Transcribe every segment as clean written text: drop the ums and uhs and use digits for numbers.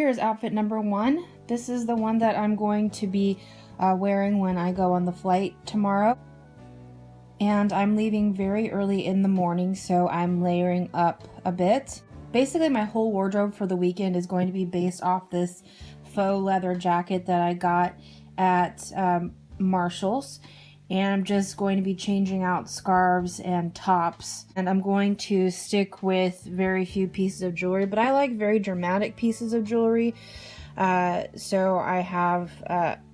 here is outfit number 1. This is the one that I'm going to be wearing when I go on the flight tomorrow. And I'm leaving very early in the morning, so I'm layering up a bit. Basically, my whole wardrobe for the weekend is going to be based off this faux leather jacket that I got at Marshall's. And I'm just going to be changing out scarves and tops. And I'm going to stick with very few pieces of jewelry, but I like very dramatic pieces of jewelry. So I have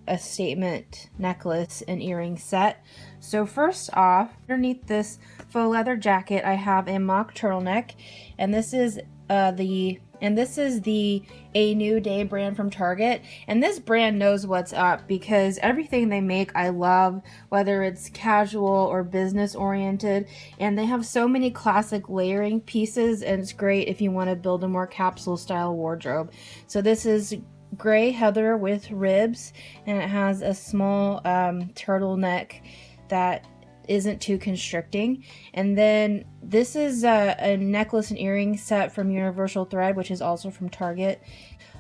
a statement necklace and earring set. So first off, underneath this faux leather jacket, I have a mock turtleneck, and this is the A New Day brand from Target. And this brand knows what's up because everything they make I love, whether it's casual or business oriented. And they have so many classic layering pieces, and it's great if you want to build a more capsule style wardrobe. So this is gray heather with ribs, and it has a small turtleneck that isn't too constricting. And then this is a necklace and earring set from Universal Thread, which is also from Target.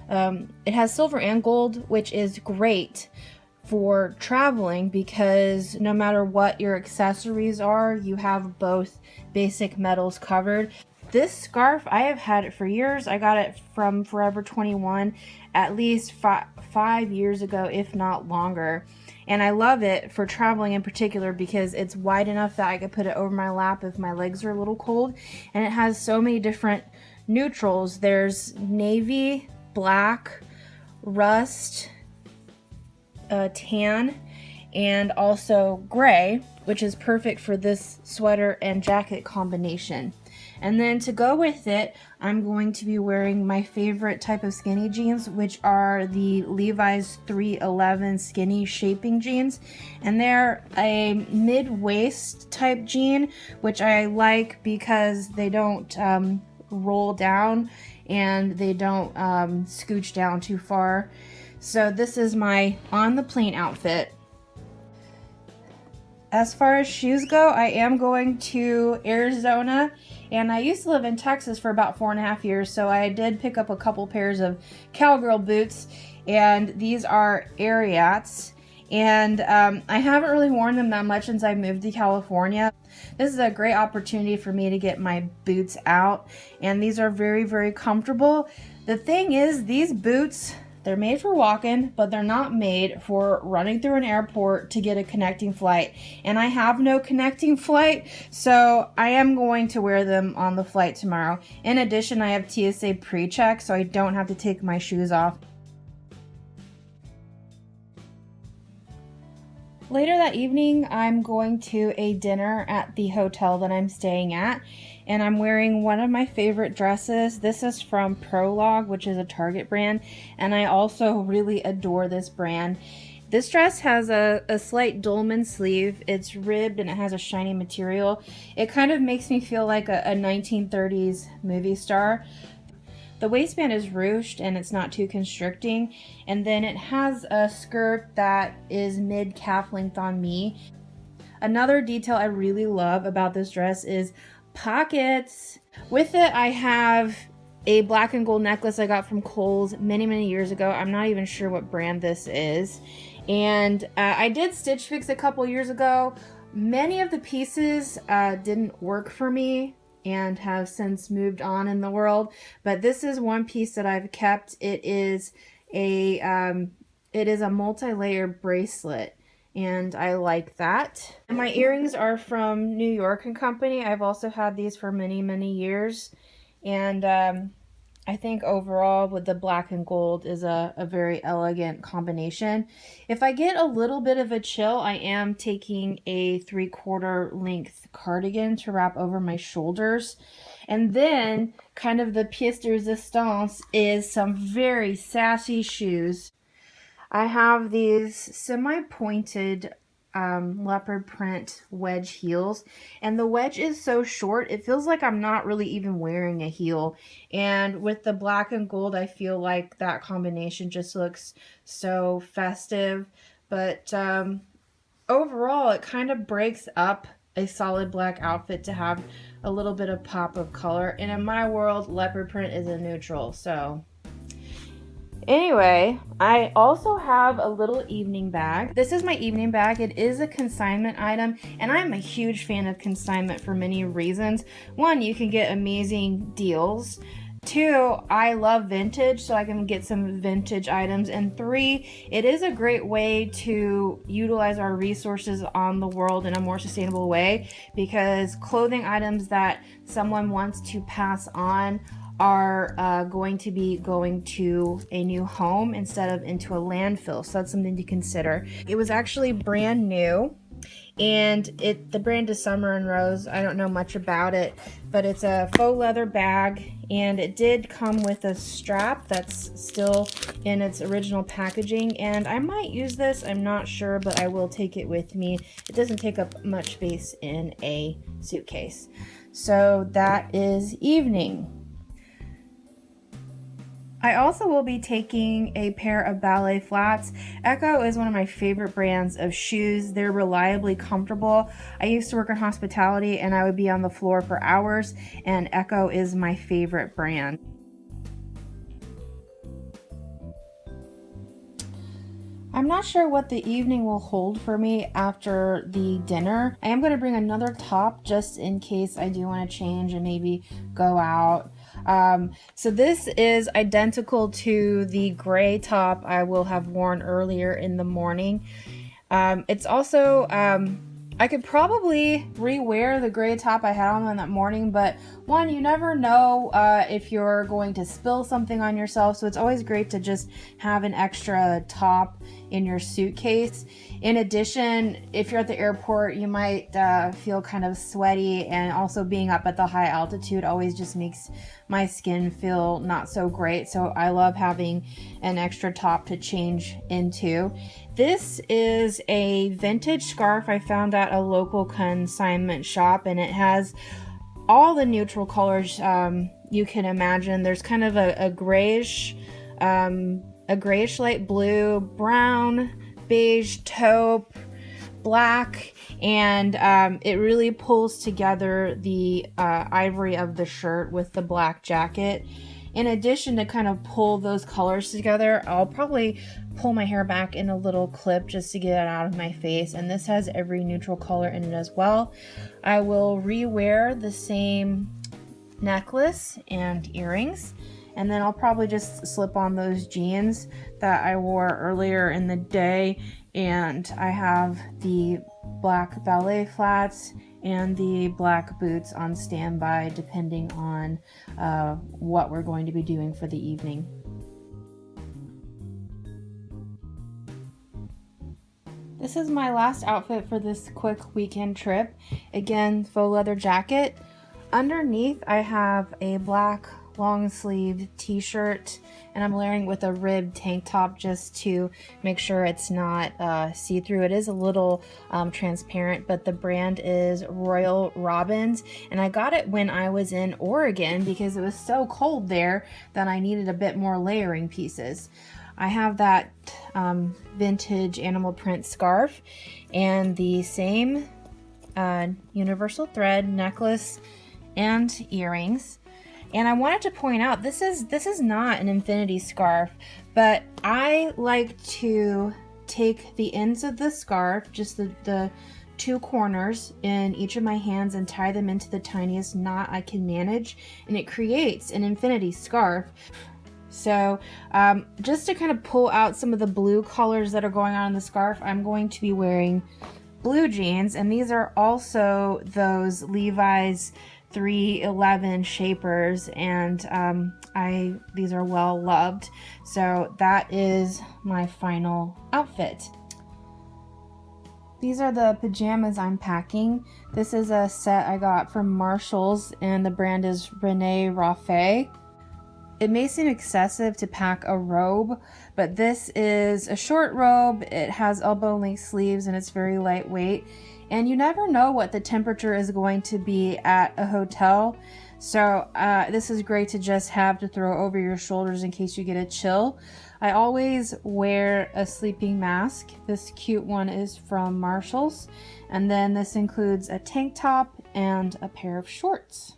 It has silver and gold, which is great for traveling because no matter what your accessories are, you have both basic metals covered. This scarf, I have had it for years. I got it from Forever 21 at least 5 years ago, if not longer. And I love it for traveling in particular because it's wide enough that I could put it over my lap if my legs are a little cold. And it has so many different neutrals. There's navy, black, rust, tan, and also gray, which is perfect for this sweater and jacket combination. And then to go with it, I'm going to be wearing my favorite type of skinny jeans, which are the Levi's 311 skinny shaping jeans. And they're a mid-waist type jean, which I like because they don't roll down and they don't scooch down too far. So this is my on the plane outfit. As far as shoes go, I am going to Arizona, and I used to live in Texas for about 4.5 years, so I did pick up a couple pairs of cowgirl boots, and these are Ariats, and I haven't really worn them that much since I moved to California. This is a great opportunity for me to get my boots out, and these are very, very comfortable. The thing is, these boots, they're made for walking, but they're not made for running through an airport to get a connecting flight. And I have no connecting flight, so I am going to wear them on the flight tomorrow. In addition, I have TSA pre-check, so I don't have to take my shoes off. Later that evening, I'm going to a dinner at the hotel that I'm staying at, and I'm wearing one of my favorite dresses. This is from Prologue, which is a Target brand, and I also really adore this brand. This dress has a slight dolman sleeve. It's ribbed and it has a shiny material. It kind of makes me feel like a 1930s movie star. The waistband is ruched and it's not too constricting, and then it has a skirt that is mid-calf length on me. Another detail I really love about this dress is pockets. With it, I have a black and gold necklace I got from Kohl's many years ago. I'm not even sure what brand this is. And I did Stitch Fix a couple years ago. Many of the pieces didn't work for me and have since moved on in the world, but this is one piece that I've kept. It is a multi-layer bracelet, and I like that. And my earrings are from New York & Company. I've also had these for many years, and I think overall with the black and gold is a very elegant combination. If I get a little bit of a chill, I am taking a 3/4 length cardigan to wrap over my shoulders. And then kind of the pièce de résistance is some very sassy shoes. I have these semi-pointed leopard print wedge heels, and the wedge is so short it feels like I'm not really even wearing a heel, and with the black and gold I feel like that combination just looks so festive. But overall it kind of breaks up a solid black outfit to have a little bit of pop of color, and in my world leopard print is a neutral. So Anyway, I also have a little evening bag. This is my evening bag. It is a consignment item, and I'm a huge fan of consignment for many reasons. One, you can get amazing deals. Two, I love vintage, so I can get some vintage items. And three, it is a great way to utilize our resources on the world in a more sustainable way, because clothing items that someone wants to pass on are going to be going to a new home instead of into a landfill. So that's something to consider. It was actually brand new, and the brand is Summer and Rose. I don't know much about it, but it's a faux leather bag, and it did come with a strap that's still in its original packaging, and I might use this, I'm not sure, but I will take it with me. It doesn't take up much space in a suitcase. So that is evening. I also will be taking a pair of ballet flats. Echo is one of my favorite brands of shoes. They're reliably comfortable. I used to work in hospitality and I would be on the floor for hours, and Echo is my favorite brand. I'm not sure what the evening will hold for me after the dinner. I am going to bring another top just in case I do want to change and maybe go out. So this is identical to the gray top I will have worn earlier in the morning. It's also, I could probably rewear the gray top I had on that morning, but one, you never know if you're going to spill something on yourself, so it's always great to just have an extra top in your suitcase. In addition, if you're at the airport, you might feel kind of sweaty, and also being up at the high altitude always just makes my skin feel not so great, so I love having an extra top to change into. This is a vintage scarf I found at a local consignment shop, and it has all the neutral colors you can imagine. There's kind of a grayish light blue, brown, beige, taupe, black, and it really pulls together the ivory of the shirt with the black jacket. In addition, to kind of pull those colors together, I'll probably pull my hair back in a little clip just to get it out of my face, and this has every neutral color in it as well. I will rewear the same necklace and earrings, and then I'll probably just slip on those jeans that I wore earlier in the day, and I have the black ballet flats and the black boots on standby depending on what we're going to be doing for the evening. This is my last outfit for this quick weekend trip. Again, faux leather jacket. Underneath I have a black long sleeved t-shirt, and I'm layering with a ribbed tank top just to make sure it's not see-through. It is a little transparent, but the brand is Royal Robins, and I got it when I was in Oregon because it was so cold there that I needed a bit more layering pieces. I have that vintage animal print scarf and the same universal thread necklace and earrings. And I wanted to point out, this is not an infinity scarf, but I like to take the ends of the scarf, just the two corners in each of my hands, and tie them into the tiniest knot I can manage, and it creates an infinity scarf. So just to kind of pull out some of the blue colors that are going on in the scarf, I'm going to be wearing blue jeans, and these are also those Levi's 311 shapers, and these are well loved. So that is my final outfit. These are the pajamas I'm packing. This is a set I got from Marshall's, and the brand is Rene Raffet. It may seem excessive to pack a robe, but this is a short robe. It has elbow-length sleeves, and it's very lightweight. And you never know what the temperature is going to be at a hotel. So this is great to just have to throw over your shoulders in case you get a chill. I always wear a sleeping mask. This cute one is from Marshall's. And then this includes a tank top and a pair of shorts.